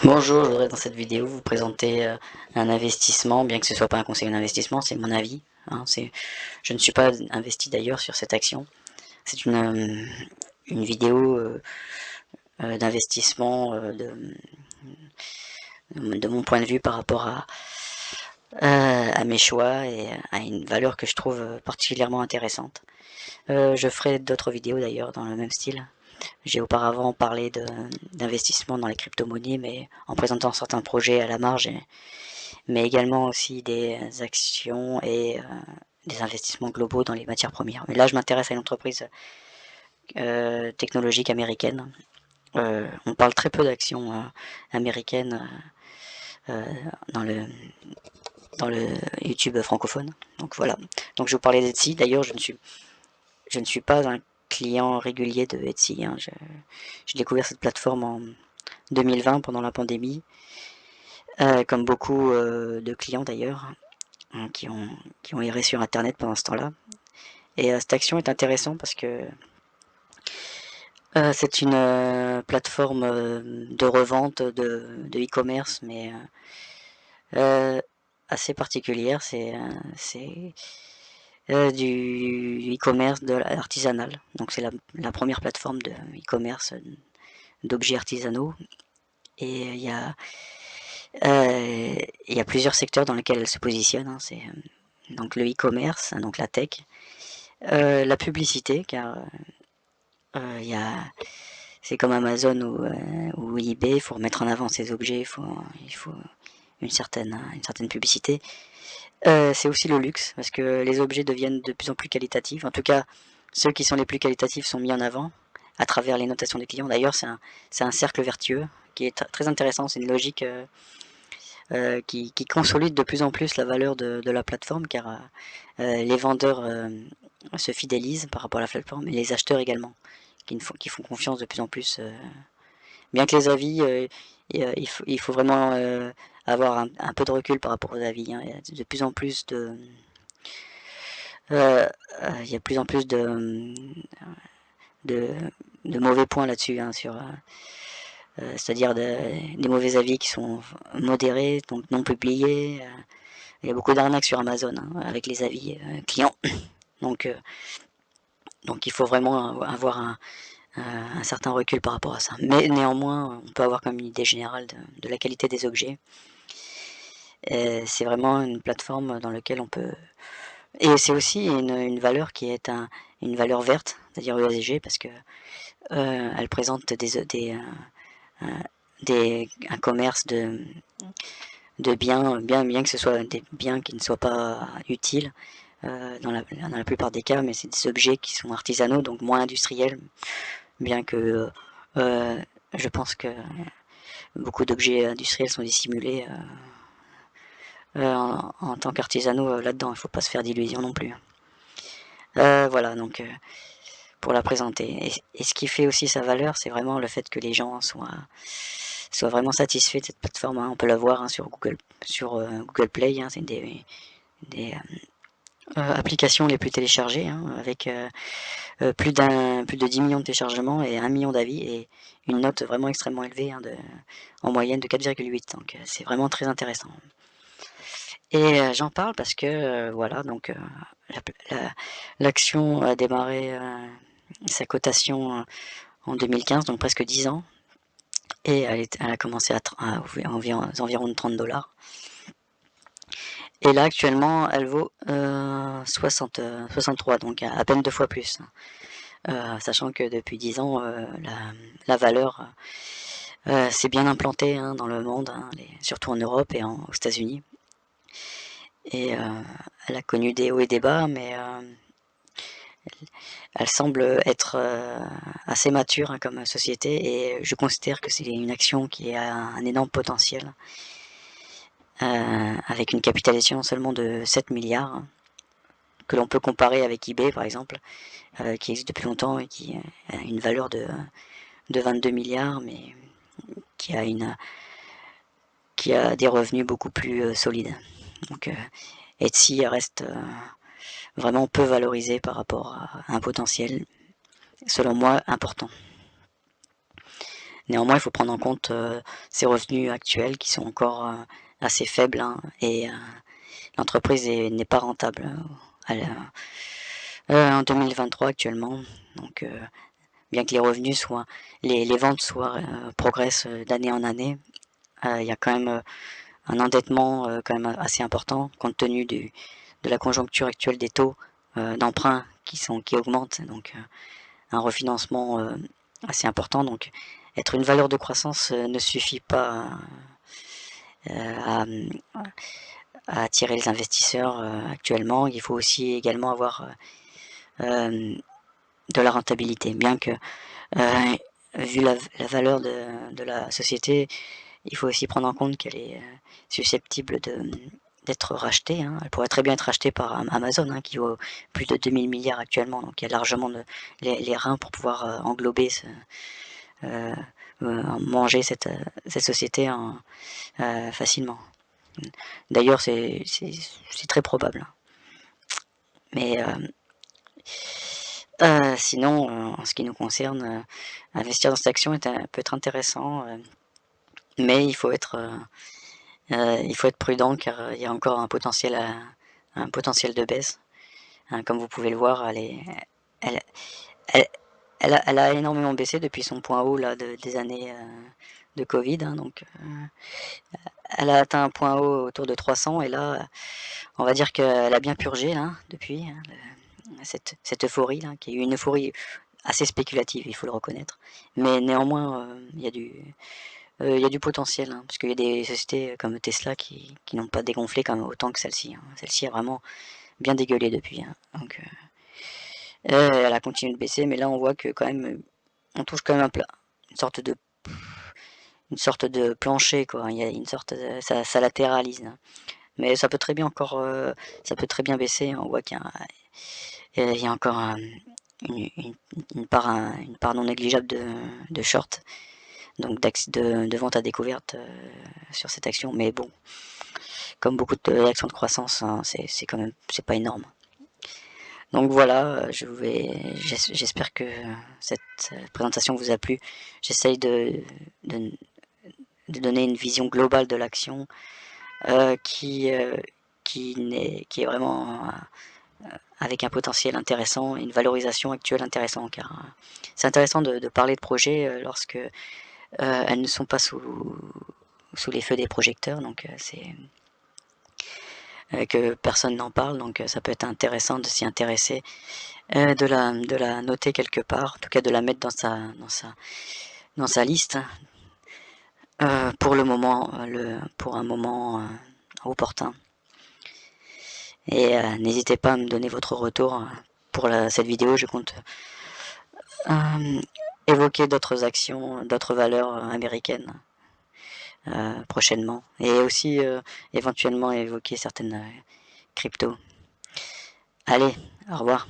Bonjour, je voudrais dans cette vidéo vous présenter un investissement, bien que ce soit pas un conseil d'investissement, c'est mon avis. Hein, je ne suis pas investi d'ailleurs sur cette action. C'est une vidéo d'investissement de mon point de vue par rapport à mes choix et à une valeur que je trouve particulièrement intéressante. Je ferai d'autres vidéos d'ailleurs dans le même style. J'ai auparavant parlé d'investissement dans les crypto-monnaies, mais en présentant certains projets à la marge, mais également aussi des actions et des investissements globaux dans les matières premières. Mais là, je m'intéresse à une entreprise technologique américaine. On parle très peu d'actions américaines euh, dans le dans le YouTube francophone. Donc voilà. Donc je vous parlais d'Etsy. D'ailleurs, je ne suis pas un client régulier de Etsy. Hein. J'ai découvert cette plateforme en 2020 pendant la pandémie, comme beaucoup de clients d'ailleurs, hein, qui ont erré sur Internet pendant ce temps-là. Et cette action est intéressante parce que c'est une plateforme de revente de e-commerce, mais euh, assez particulière. C'est du e-commerce de artisanal. Donc c'est la première plateforme de e-commerce d'objets artisanaux. Et il y a plusieurs secteurs dans lesquels elle se positionne. Hein. C'est donc le e-commerce, donc la tech, la publicité, car il y a c'est comme Amazon ou eBay, il faut remettre en avant ses objets, il faut une certaine publicité. C'est aussi le luxe, parce que les objets deviennent de plus en plus qualitatifs. En tout cas, ceux qui sont les plus qualitatifs sont mis en avant à travers les notations des clients. D'ailleurs, c'est un cercle vertueux qui est très intéressant. C'est une logique qui consolide de plus en plus la valeur de la plateforme, car les vendeurs se fidélisent par rapport à la plateforme, et les acheteurs également, qui font confiance de plus en plus. Bien que les avis, il faut vraiment avoir un peu de recul par rapport aux avis. Hein. Il y a de plus en plus il y a de plus en plus de, de mauvais points là-dessus, hein, c'est-à-dire des mauvais avis qui sont modérés, donc non publiés. Il y a beaucoup d'arnaques sur Amazon hein, avec les avis clients. Donc, euh, donc il faut vraiment avoir un certain recul par rapport à ça. Mais néanmoins, on peut avoir comme une idée générale de la qualité des objets. C'est vraiment une plateforme dans laquelle on peut. Et c'est aussi une valeur qui est une valeur verte, c'est-à-dire ESG, parce que elle présente un commerce de biens, bien que ce soit des biens qui ne soient pas utiles dans la plupart des cas, mais c'est des objets qui sont artisanaux, donc moins industriels, bien que euh, je pense que beaucoup d'objets industriels sont dissimulés en tant qu'artisanaux là-dedans. Il ne faut pas se faire d'illusions non plus. Voilà, donc pour la présenter. Et ce qui fait aussi sa valeur, c'est vraiment le fait que les gens soient vraiment satisfaits de cette plateforme. Hein. On peut la voir hein, sur Google Play. Hein, c'est une des applications les plus téléchargées, hein, avec plus de 10 millions de téléchargements et 1 million d'avis et une note vraiment extrêmement élevée, hein, en moyenne de 4,8. Donc c'est vraiment très intéressant. Et j'en parle parce que voilà, donc l'action a démarré sa cotation en 2015, donc presque 10 ans, et elle a commencé à environ 30 dollars. Et là actuellement, elle vaut 63, donc à peine 2 fois plus. Sachant que depuis 10 ans, la valeur s'est bien implantée hein, dans le monde, hein, surtout en Europe et aux États-Unis. Et elle a connu des hauts et des bas, mais elle semble être assez mature hein, comme société et je considère que c'est une action qui a un énorme potentiel avec une capitalisation seulement de 7 milliards que l'on peut comparer avec eBay par exemple qui existe depuis longtemps et qui a une valeur de 22 milliards mais qui a, qui a des revenus beaucoup plus solides. Donc Etsy reste vraiment peu valorisé par rapport à un potentiel selon moi important. Néanmoins, il faut prendre en compte ses revenus actuels qui sont encore assez faibles, hein, et l'entreprise n'est pas rentable en 2023 actuellement. Donc, bien que les revenus soient, les ventes progressent d'année en année, il y a quand même un endettement quand même assez important compte tenu de la conjoncture actuelle des taux d'emprunt qui augmentent. Donc, un refinancement assez important. Donc, être une valeur de croissance ne suffit pas à, à attirer les investisseurs actuellement. Il faut aussi également avoir de la rentabilité, bien que vu la valeur de la société, il faut aussi prendre en compte qu'elle est susceptible d'être rachetée, hein. Elle pourrait très bien être rachetée par Amazon, hein, qui vaut plus de 2000 milliards actuellement, donc il y a largement les reins pour pouvoir englober euh, manger cette société facilement. D'ailleurs, c'est très probable. Mais sinon, en ce qui nous concerne, investir dans cette action peut être intéressant, mais il faut être prudent car il y a encore un potentiel de baisse. Hein, comme vous pouvez le voir, elle, elle, elle a énormément baissé depuis son point haut là, des années de Covid. Hein, donc, elle a atteint un point haut autour de 300 et là, on va dire qu'elle a bien purgé là, depuis hein, cette euphorie, là, qui est une euphorie assez spéculative, il faut le reconnaître. Mais néanmoins, il y a du potentiel, hein, parce qu'il y a des sociétés comme Tesla qui n'ont pas dégonflé comme autant que celle-ci. Hein. Celle-ci a vraiment bien dégueulé depuis. Hein. Donc, elle a continué de baisser, mais là on voit que quand même, on touche quand même un plat, une sorte de une sorte de plancher, quoi. Il y a une sorte, ça latéralise. Hein. Mais ça peut très bien encore, ça peut très bien baisser. On voit qu'il y a encore une, une, une part non négligeable de short, donc de vente à découverte sur cette action. Mais bon, comme beaucoup d'actions de croissance, hein, c'est quand même c'est pas énorme. Donc voilà, j'espère que cette présentation vous a plu. J'essaye de, de donner une vision globale de l'action euh, qui, euh, qui est vraiment avec un potentiel intéressant, une valorisation actuelle intéressante, car c'est intéressant de parler de projets lorsque elles ne sont pas sous les feux des projecteurs, donc c'est que personne n'en parle, donc ça peut être intéressant de s'y intéresser, de la noter quelque part, en tout cas de la mettre dans sa liste pour le moment, pour un moment opportun. Et n'hésitez pas à me donner votre retour pour cette vidéo. Je compte euh, évoquer d'autres actions, d'autres valeurs américaines prochainement. Et aussi éventuellement évoquer certaines cryptos. Allez, au revoir.